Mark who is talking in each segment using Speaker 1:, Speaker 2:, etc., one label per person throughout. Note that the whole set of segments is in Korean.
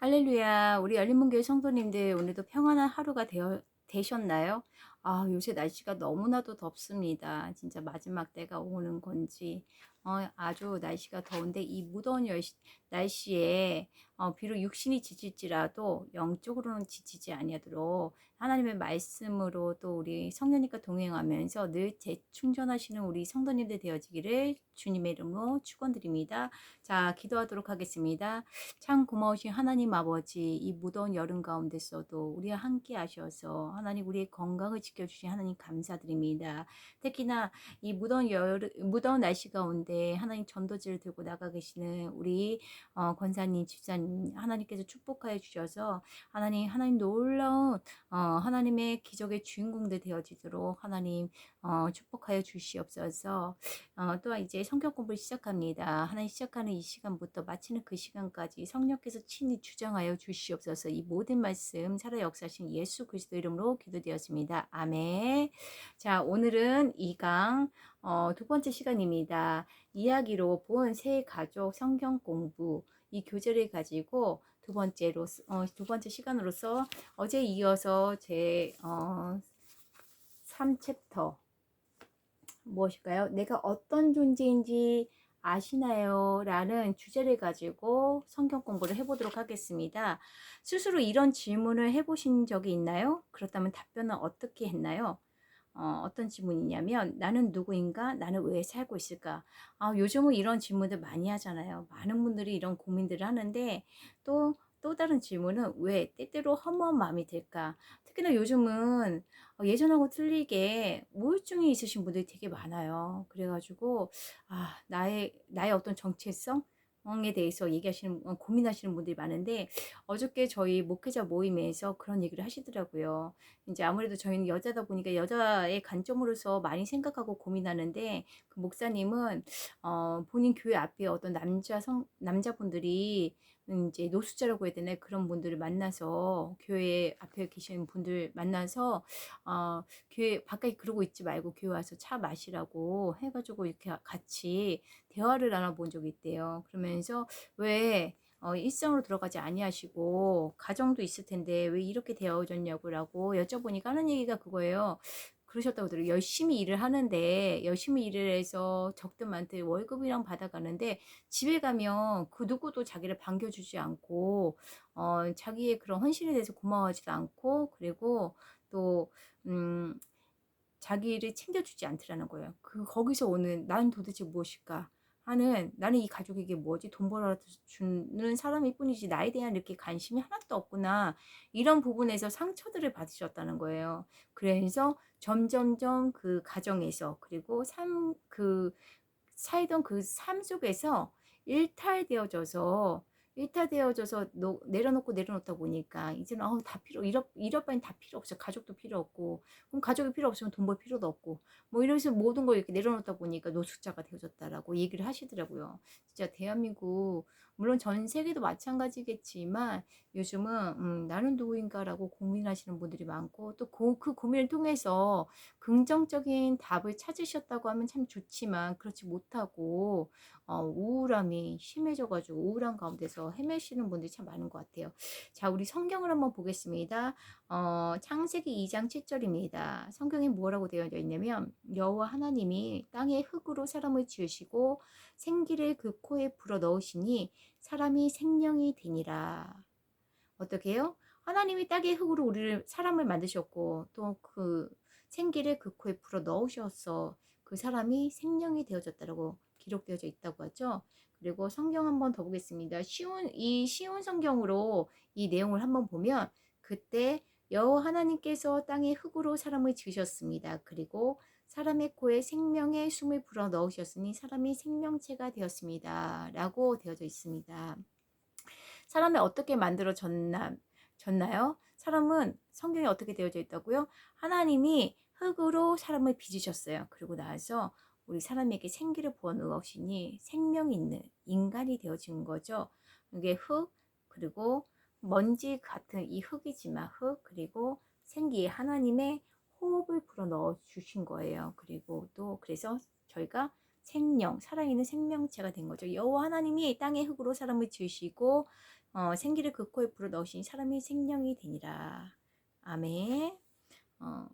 Speaker 1: 할렐루야. 우리 열린문교회 성도님들 오늘도 평안한 하루가 되셨나요? 아, 요새 날씨가 너무나도 덥습니다. 진짜 마지막 때가 오는 건지 아주 날씨가 더운데 이 무더운 날씨에 비록 육신이 지칠지라도 영적으로는 지치지 아니하도록 하나님의 말씀으로 또 우리 성령님과 동행하면서 늘 재충전하시는 우리 성도님들 되어지기를 주님의 이름으로 축원드립니다. 자, 기도하도록 하겠습니다. 참 고마우신 하나님 아버지, 이 무더운 여름 가운데서도 우리와 함께 하셔서 하나님 우리의 건강을 지켜주신 하나님 감사드립니다. 특히나 이 무더운 날씨 가운데 하나님 전도지를 들고 나가 계시는 우리 권사님, 집사님 하나님께서 축복하여 주셔서 하나님 놀라운 하나님의 기적의 주인공들 되어지도록 하나님 축복하여 주시옵소서. 또한 이제 성경 공부를 시작합니다. 하나님 시작하는 이 시간부터 마치는 그 시간까지 성령께서 친히 주장하여 주시옵소서. 이 모든 말씀 살아 역사하신 예수 그리스도 이름으로 기도되었습니다. 아멘. 자, 오늘은 2강 두 번째 시간입니다. 이야기로 본 새 가족 성경 공부 이 교재를 가지고 두 번째 시간으로서 어제 이어서 제 3챕터 무엇일까요? 내가 어떤 존재인지 아시나요? 라는 주제를 가지고 성경 공부를 해보도록 하겠습니다. 스스로 이런 질문을 해보신 적이 있나요? 그렇다면 답변은 어떻게 했나요? 어떤 질문이냐면 나는 누구인가? 나는 왜 살고 있을까? 요즘은 이런 질문들 많이 하잖아요. 많은 분들이 이런 고민들을 하는데 또 다른 질문은 왜 때때로 허무한 마음이 들까? 특히나 요즘은 예전하고 틀리게 우울증이 있으신 분들이 되게 많아요. 그래가지고 나의 어떤 정체성 에 대해서 얘기하시는 고민하시는 분들이 많은데 어저께 저희 목회자 모임에서 그런 얘기를 하시더라고요. 이제 아무래도 저희는 여자다 보니까 여자의 관점으로서 많이 생각하고 고민하는데 그 목사님은 본인 교회 앞에 어떤 남자분들이 이제 노숙자라고 해야 되나 그런 분들을 만나서 교회 앞에 계시는 분들 만나서 교회 밖에 그러고 있지 말고 교회 와서 차 마시라고 해가지고 이렇게 같이 대화를 나눠본 적이 있대요. 그러면서 왜 일상으로 들어가지 아니하시고 가정도 있을 텐데 왜 이렇게 되어졌냐고라고 여쭤보니까 하는 얘기가 그거예요. 그러셨다고 들어요. 열심히 일을 하는데 열심히 일을 해서 적든 많든 월급이랑 받아가는데 집에 가면 그 누구도 자기를 반겨주지 않고 자기의 그런 헌신에 대해서 고마워하지도 않고 그리고 또 자기를 챙겨주지 않더라는 거예요. 거기서 오는 나는 도대체 무엇일까 하는 나는 이 가족에게 뭐지 돈 벌어주는 사람일 뿐이지 나에 대한 이렇게 관심이 하나도 없구나 이런 부분에서 상처들을 받으셨다는 거예요. 그래서 점점점 그 가정에서 그리고 살던 그 삶 속에서 일탈되어져서 내려놓다 보니까 이제는 이럴 바엔 다 필요 없어. 가족도 필요 없고 그럼 가족이 필요 없으면 돈 벌 필요도 없고 뭐 이래서 모든 걸 이렇게 내려놓다 보니까 노숙자가 되어졌다라고 얘기를 하시더라고요. 진짜 대한민국 물론 전 세계도 마찬가지겠지만 요즘은 나는 누구인가라고 고민하시는 분들이 많고 또 그 고민을 통해서 긍정적인 답을 찾으셨다고 하면 참 좋지만 그렇지 못하고 우울함이 심해져가지고 우울한 가운데서 헤매시는 분들이 참 많은 것 같아요. 자, 우리 성경을 한번 보겠습니다. 창세기 2장 7절입니다. 성경에 뭐라고 되어 있냐면 여호와 하나님이 땅의 흙으로 사람을 지으시고 생기를 그 코에 불어 넣으시니 사람이 생명이 되니라. 어떻게 해요? 하나님이 땅의 흙으로 사람을 만드셨고 또 그 생기를 그 코에 불어 넣으셔서 그 사람이 생명이 되어졌다고 기록되어져 있다고 하죠. 그리고 성경 한번 더 보겠습니다. 쉬운 성경으로 이 내용을 한번 보면 그때 여호와 하나님께서 땅의 흙으로 사람을 지으셨습니다. 그리고 사람의 코에 생명의 숨을 불어 넣으셨으니 사람이 생명체가 되었습니다. 라고 되어져 있습니다. 사람이 어떻게 졌나요? 사람은 성경에 어떻게 되어져 있다고요? 하나님이 흙으로 사람을 빚으셨어요. 그리고 나서 우리 사람에게 생기를 부어넣으시니 생명 있는 인간이 되어진 거죠. 이게 흙 그리고 먼지 같은 이 흙이지만 흙 그리고 생기 하나님의 호흡을 불어넣어 주신 거예요. 그리고 또 그래서 저희가 살아있는 생명체가 된 거죠. 여호와 하나님이 땅의 흙으로 사람을 지으시고 생기를 그 코에 불어 넣으신 사람이 생명이 되니라. 아멘. 어,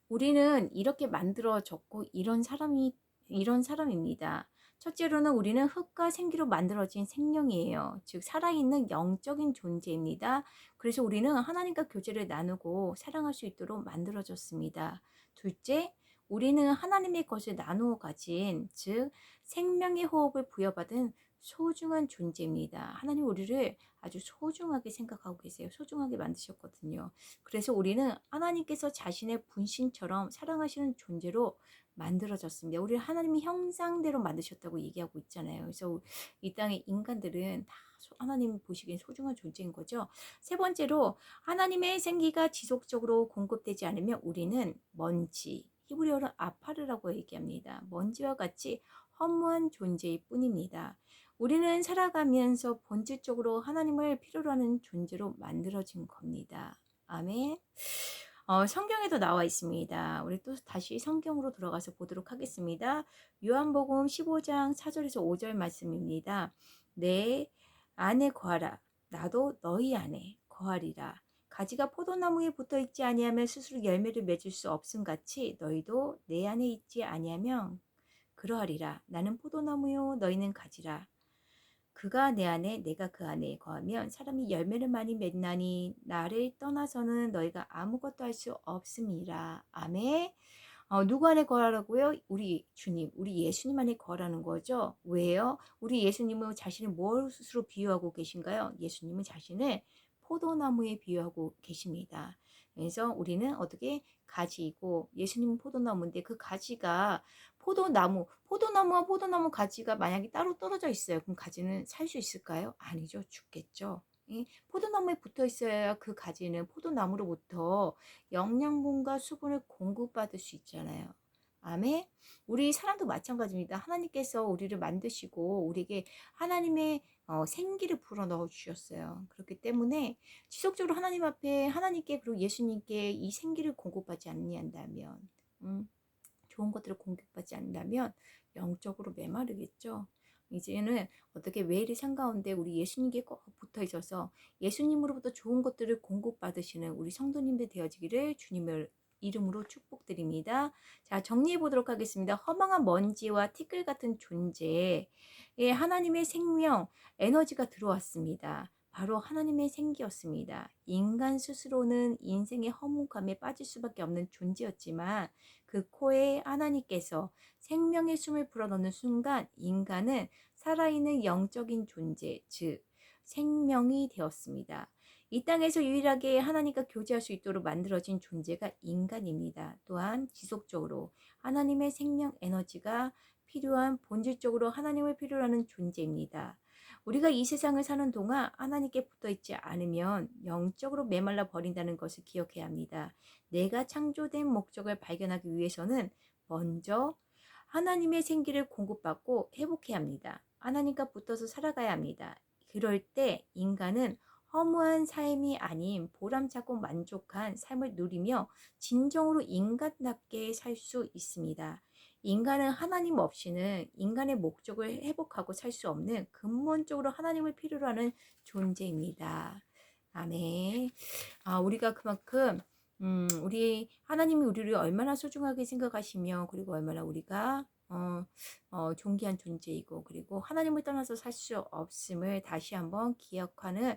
Speaker 1: 우리는 이렇게 만들어졌고 이런 사람입니다. 첫째로는 우리는 흙과 생기로 만들어진 생명이에요. 즉 살아있는 영적인 존재입니다. 그래서 우리는 하나님과 교제를 나누고 사랑할 수 있도록 만들어졌습니다. 둘째, 우리는 하나님의 것을 나누어 가진 즉 생명의 호흡을 부여받은 소중한 존재입니다. 하나님 우리를 아주 소중하게 생각하고 계세요. 소중하게 만드셨거든요. 그래서 우리는 하나님께서 자신의 분신처럼 사랑하시는 존재로 만들어졌습니다. 우리를 하나님의 형상대로 만드셨다고 얘기하고 있잖아요. 그래서 이 땅의 인간들은 다 하나님 보시기엔 소중한 존재인 거죠. 세 번째로 하나님의 생기가 지속적으로 공급되지 않으면 우리는 먼지, 히브리어로 아파르라고 얘기합니다. 먼지와 같이 허무한 존재일 뿐입니다. 우리는 살아가면서 본질적으로 하나님을 필요로 하는 존재로 만들어진 겁니다. 아멘. 성경에도 나와 있습니다. 우리 또 다시 성경으로 들어가서 보도록 하겠습니다. 요한복음 15장 4절에서 5절 말씀입니다. 내 안에 거하라. 나도 너희 안에 거하리라. 가지가 포도나무에 붙어 있지 아니하면 스스로 열매를 맺을 수 없음 같이 너희도 내 안에 있지 아니하면 그러하리라. 나는 포도나무요 너희는 가지라. 그가 내 안에 내가 그 안에 거하면 사람이 열매를 많이 맺나니 나를 떠나서는 너희가 아무것도 할 수 없음이라. 아멘. 누구 안에 거하라고요? 우리 주님, 우리 예수님 안에 거하라는 거죠. 왜요? 우리 예수님은 자신을 무엇으로 비유하고 계신가요? 예수님은 자신을 포도나무에 비유하고 계십니다. 그래서 우리는 어떻게 가지이고 예수님은 포도나무인데 그 가지가 포도나무와 포도나무 가지가 만약에 따로 떨어져 있어요. 그럼 가지는 살 수 있을까요? 아니죠. 죽겠죠. 포도나무에 붙어 있어야 그 가지는 포도나무로부터 영양분과 수분을 공급받을 수 있잖아요. 아멘. 우리 사람도 마찬가지입니다. 하나님께서 우리를 만드시고 우리에게 하나님의 생기를 불어 넣어 주셨어요. 그렇기 때문에 지속적으로 하나님 앞에 하나님께 그리고 예수님께 이 생기를 공급받지 않는다면 좋은 것들을 공급받지 않는다면 영적으로 메마르겠죠. 이제는 어떻게 매일의 삶 가운데 우리 예수님께 꼭 붙어 있어서 예수님으로부터 좋은 것들을 공급받으시는 우리 성도님들 되어지기를 주님을 이름으로 축복드립니다. 자, 정리해 보도록 하겠습니다. 허망한 먼지와 티끌 같은 존재에 하나님의 생명, 에너지가 들어왔습니다. 바로 하나님의 생기였습니다. 인간 스스로는 인생의 허무감에 빠질 수밖에 없는 존재였지만 그 코에 하나님께서 생명의 숨을 불어넣는 순간 인간은 살아있는 영적인 존재, 즉 생명이 되었습니다. 이 땅에서 유일하게 하나님과 교제할 수 있도록 만들어진 존재가 인간입니다. 또한 지속적으로 하나님의 생명 에너지가 필요한 본질적으로 하나님을 필요로 하는 존재입니다. 우리가 이 세상을 사는 동안 하나님께 붙어 있지 않으면 영적으로 메말라 버린다는 것을 기억해야 합니다. 내가 창조된 목적을 발견하기 위해서는 먼저 하나님의 생기를 공급받고 회복해야 합니다. 하나님과 붙어서 살아가야 합니다. 그럴 때 인간은 허무한 삶이 아닌 보람차고 만족한 삶을 누리며 진정으로 인간답게 살 수 있습니다. 인간은 하나님 없이는 인간의 목적을 회복하고 살 수 없는 근본적으로 하나님을 필요로 하는 존재입니다. 아멘. 우리가 그만큼 우리 하나님이 우리를 얼마나 소중하게 생각하시며 그리고 얼마나 우리가 존귀한 존재이고 그리고 하나님을 떠나서 살 수 없음을 다시 한번 기억하는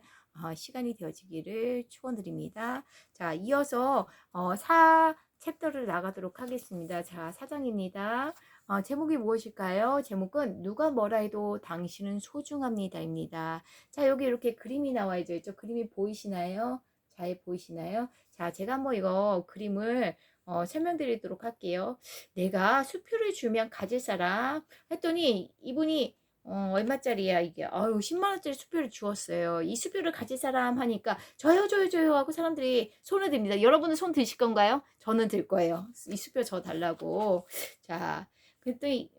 Speaker 1: 시간이 되어지기를 축원드립니다. 자, 이어서 4챕터를 나가도록 하겠습니다. 자, 4장입니다. 제목이 무엇일까요? 제목은 누가 뭐라 해도 당신은 소중합니다입니다. 자, 여기 이렇게 그림이 나와 있죠. 그림이 보이시나요? 잘 보이시나요? 자, 제가 한번 이거 그림을 설명드리도록 할게요. 내가 수표를 주면 가질 사람 했더니 이분이 얼마짜리야 이게? 아유 10만원짜리 수표를 주었어요. 이 수표를 가질 사람 하니까 저요 하고 사람들이 손을 듭니다. 여러분은 손 드실 건가요? 저는 들 거예요. 이 수표 저 달라고. 자, 그랬더니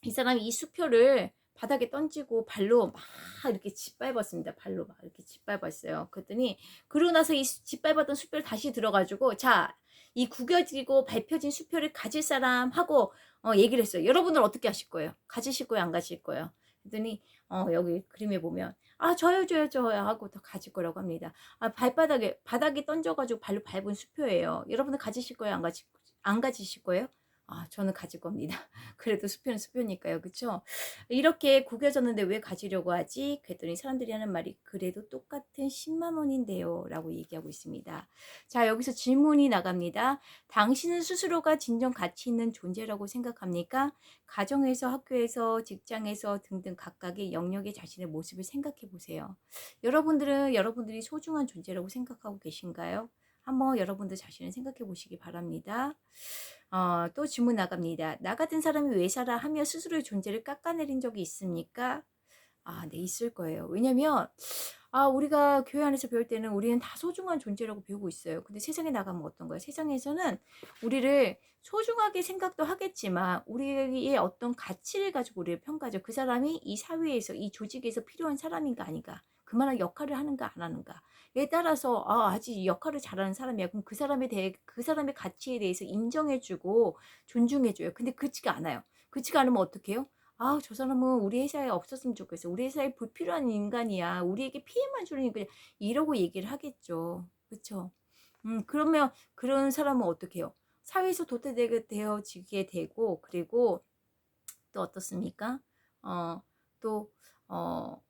Speaker 1: 이 사람이 이 수표를 바닥에 던지고 발로 막 이렇게 짓밟았습니다. 발로 막 이렇게 짓밟았어요. 그랬더니 그러고 나서 이 짓밟았던 수표를 다시 들어가지고 자, 이 구겨지고 밟혀진 수표를 가질 사람 하고 얘기를 했어요. 여러분들 어떻게 하실 거예요? 가지실 거예요? 안 가실 거예요? 그랬더니 여기 그림에 보면 "아 저요, 저요, 저요." 하고 더 가질 거라고 합니다. 발바닥에 바닥에 던져 가지고 발로 밟은 수표예요. 여러분은 가지실 거예요? 안 가지실 거예요? 저는 가질 겁니다. 그래도 수표는 수표니까요. 그쵸? "이렇게 구겨졌는데 왜 가지려고 하지?" 그랬더니 사람들이 하는 말이 "그래도 똑같은 10만 원인데요." 라고 얘기하고 있습니다. 자, 여기서 질문이 나갑니다. 당신은 스스로가 진정 가치 있는 존재라고 생각합니까? 가정에서, 학교에서, 직장에서 등등 각각의 영역에 자신의 모습을 생각해 보세요. 여러분들은 여러분들이 소중한 존재라고 생각하고 계신가요? 한번 여러분들 자신을 생각해 보시기 바랍니다. 또 질문 나갑니다. 나 같은 사람이 왜 살아 하며 스스로의 존재를 깎아내린 적이 있습니까? 네, 있을 거예요. 왜냐면 우리가 교회 안에서 배울 때는 우리는 다 소중한 존재라고 배우고 있어요. 근데 세상에 나가면 어떤 거예요? 세상에서는 우리를 소중하게 생각도 하겠지만 우리의 어떤 가치를 가지고 우리를 평가하죠. 그 사람이 이 사회에서, 이 조직에서 필요한 사람인가 아닌가, 그만한 역할을 하는가 안 하는가에 따라서 아직 역할을 잘하는 사람이야. 그럼 그 사람에 대해, 그 사람의 가치에 대해서 인정해주고 존중해줘요. 근데 그렇지가 않아요. 그렇지가 않으면 어떻게 해요? 저 사람은 우리 회사에 없었으면 좋겠어. 우리 회사에 불필요한 인간이야. 우리에게 피해만 주는 인간이야. 이러고 얘기를 하겠죠. 그쵸? 그러면 그런 사람은 어떻게 해요? 사회에서 도태되어지게 되고, 그리고 또 어떻습니까? 또, 어,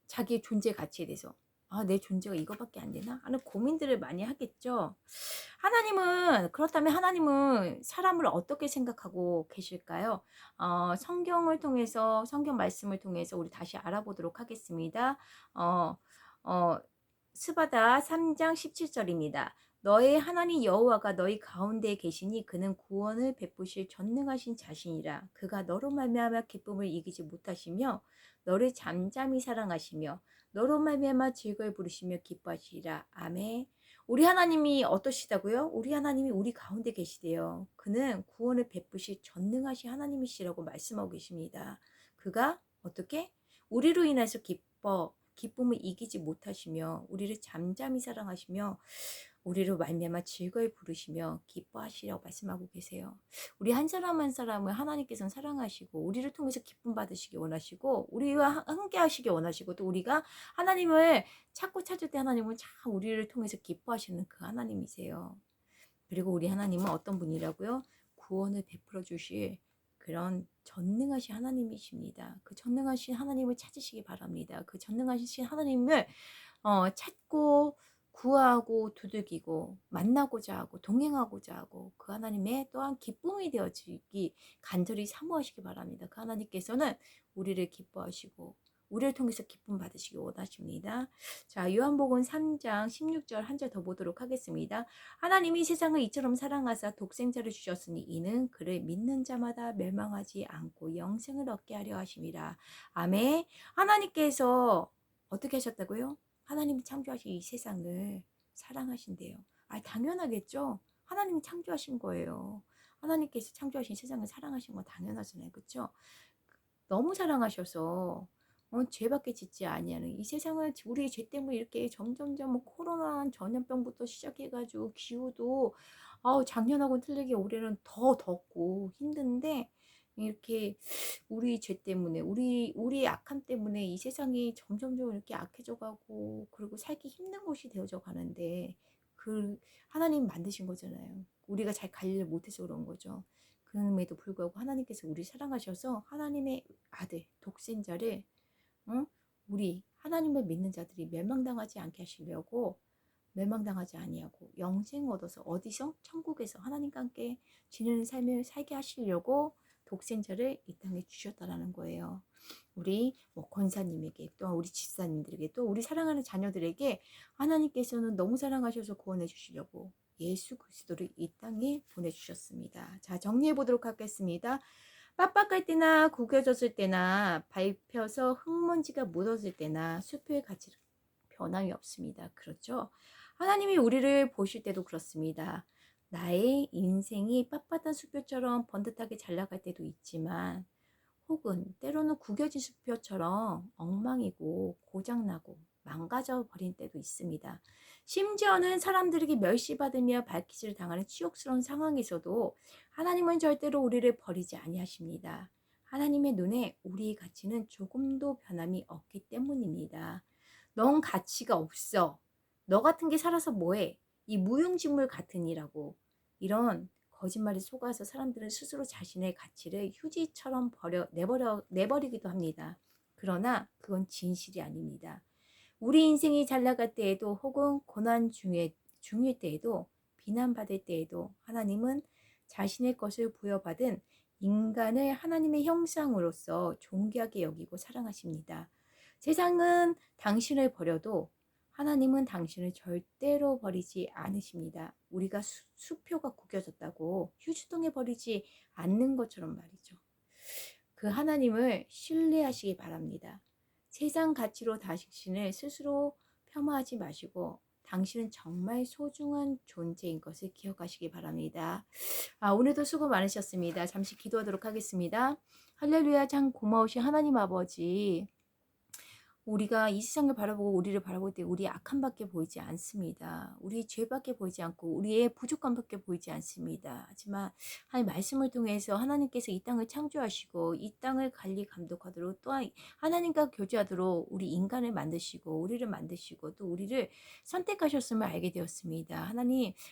Speaker 1: 자기의 존재 가치에 대해서 내 존재가 이거밖에 안 되나? 하는 고민들을 많이 하겠죠. 그렇다면 하나님은 사람을 어떻게 생각하고 계실까요? 성경 말씀을 통해서 우리 다시 알아보도록 하겠습니다. 어, 어, 스바다 3장 17절입니다. 너의 하나님 여호와가 너희 가운데에 계시니 그는 구원을 베푸실 전능하신 자신이라. 그가 너로 말미암아 기쁨을 이기지 못하시며 너를 잠잠히 사랑하시며 너로 말미암아 즐거이 부르시며 기뻐하시리라. 아멘. 우리 하나님이 어떠시다고요? 우리 하나님이 우리 가운데 계시대요. 그는 구원을 베푸실 전능하신 하나님이시라고 말씀하고 계십니다. 그가 어떻게? 우리로 인해서 기쁨을 이기지 못하시며 우리를 잠잠히 사랑하시며 우리로 말미암아 즐거이 부르시며 기뻐하시라고 말씀하고 계세요. 우리 한 사람 한 사람을 하나님께서는 사랑하시고 우리를 통해서 기쁨 받으시기 원하시고 우리와 함께 하시기 원하시고 또 우리가 하나님을 찾을 때 하나님은 참 우리를 통해서 기뻐하시는 그 하나님이세요. 그리고 우리 하나님은 어떤 분이라고요? 구원을 베풀어 주실 그런 전능하신 하나님이십니다. 그 전능하신 하나님을 찾으시기 바랍니다. 그 전능하신 하나님을 찾고 구하고 두들기고 만나고자 하고 동행하고자 하고 그 하나님의 또한 기쁨이 되어지기 간절히 사모하시기 바랍니다. 그 하나님께서는 우리를 기뻐하시고 우리를 통해서 기쁨 받으시기 원하십니다. 자, 요한복음 3장 16절 한 절 더 보도록 하겠습니다. 하나님이 세상을 이처럼 사랑하사 독생자를 주셨으니 이는 그를 믿는 자마다 멸망하지 않고 영생을 얻게 하려 하심이라. 아멘. 하나님께서 어떻게 하셨다고요? 하나님이 창조하신 이 세상을 사랑하신대요. 당연하겠죠. 하나님이 창조하신 거예요. 하나님께서 창조하신 세상을 사랑하신 건 당연하잖아요. 그렇죠? 너무 사랑하셔서 죄밖에 짓지 아니하는 이 세상을 우리의 죄 때문에 이렇게 점점점 코로나 전염병부터 시작해가지고 기후도 작년하고 틀리게 올해는 더 덥고 힘든데 이렇게 우리 죄 때문에 우리 악함 때문에 이 세상이 점점점 이렇게 악해져 가고 그리고 살기 힘든 곳이 되어져 가는데 그 하나님 만드신 거잖아요. 우리가 잘 관리를 못해서 그런 거죠. 그럼에도 불구하고 하나님께서 우리 사랑하셔서 하나님의 아들 독생자를 우리 하나님을 믿는 자들이 멸망당하지 않게 하시려고 멸망당하지 아니하고 영생 얻어서 어디서? 천국에서 하나님과 함께 지내는 삶을 살게 하시려고 독생자를 이 땅에 주셨다라는 거예요. 우리 권사님에게 또 우리 집사님들에게 또 우리 사랑하는 자녀들에게 하나님께서는 너무 사랑하셔서 구원해 주시려고 예수 그리스도를 이 땅에 보내주셨습니다. 자, 정리해 보도록 하겠습니다. 빡빡할 때나 구겨졌을 때나 밟혀서 흙먼지가 묻었을 때나 수표의 가치는 변함이 없습니다. 그렇죠? 하나님이 우리를 보실 때도 그렇습니다. 나의 인생이 빳빳한 수표처럼 번듯하게 잘 나갈 때도 있지만 혹은 때로는 구겨진 수표처럼 엉망이고 고장나고 망가져 버린 때도 있습니다. 심지어는 사람들에게 멸시받으며 발키질을 당하는 치욕스러운 상황에서도 하나님은 절대로 우리를 버리지 아니하십니다. 하나님의 눈에 우리의 가치는 조금도 변함이 없기 때문입니다. 넌 가치가 없어. 너 같은 게 살아서 뭐해? 이 무용지물 같으니라고. 이런 거짓말에 속아서 사람들은 스스로 자신의 가치를 휴지처럼 내버리기도 합니다. 그러나 그건 진실이 아닙니다. 우리 인생이 잘 나갈 때에도 혹은 고난 중일 때에도 비난받을 때에도 하나님은 자신의 것을 부여받은 인간을 하나님의 형상으로서 존귀하게 여기고 사랑하십니다. 세상은 당신을 버려도 하나님은 당신을 절대로 버리지 않으십니다. 우리가 수표가 구겨졌다고 휴지통에 버리지 않는 것처럼 말이죠. 그 하나님을 신뢰하시기 바랍니다. 세상 가치로 당신을 스스로 폄하하지 마시고 당신은 정말 소중한 존재인 것을 기억하시기 바랍니다. 오늘도 수고 많으셨습니다. 잠시 기도하도록 하겠습니다. 할렐루야. 참 고마우신 하나님 아버지, 우리가 이 세상을 바라보고 우리를 바라볼 때 우리의 악함밖에 보이지 않습니다. 우리의 죄밖에 보이지 않고 우리의 부족함밖에 보이지 않습니다. 하지만 하나님 말씀을 통해서 하나님께서 이 땅을 창조하시고 이 땅을 관리 감독하도록, 또한 하나님과 교제하도록 우리 인간을 만드시고 우리를 만드시고 또 우리를 선택하셨음을 알게 되었습니다.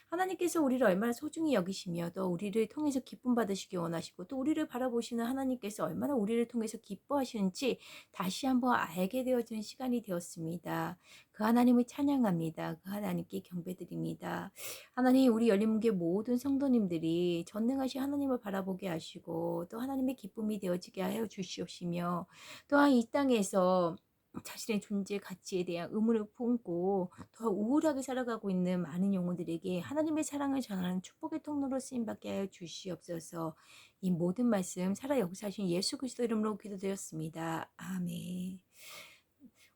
Speaker 1: 하나님께서 우리를 얼마나 소중히 여기시며 또 우리를 통해서 기쁨 받으시기 원하시고 또 우리를 바라보시는 하나님께서 얼마나 우리를 통해서 기뻐하시는지 다시 한번 알게 되어지는 시간이 되었습니다. 그 하나님을 찬양합니다. 그 하나님께 경배드립니다. 하나님, 우리 열린문교 모든 성도님들이 전능하신 하나님을 바라보게 하시고 또 하나님의 기쁨이 되어지게 하여 주시옵시며, 또한 이 땅에서 자신의 존재 가치에 대한 의문을 품고 더 우울하게 살아가고 있는 많은 영혼들에게 하나님의 사랑을 전하는 축복의 통로로 쓰임받게 하여 주시옵소서. 이 모든 말씀 살아 역사하신 예수 그리스도 이름으로 기도드렸습니다. 아멘.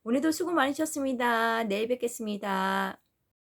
Speaker 1: 오늘도 수고 많으셨습니다. 내일 뵙겠습니다.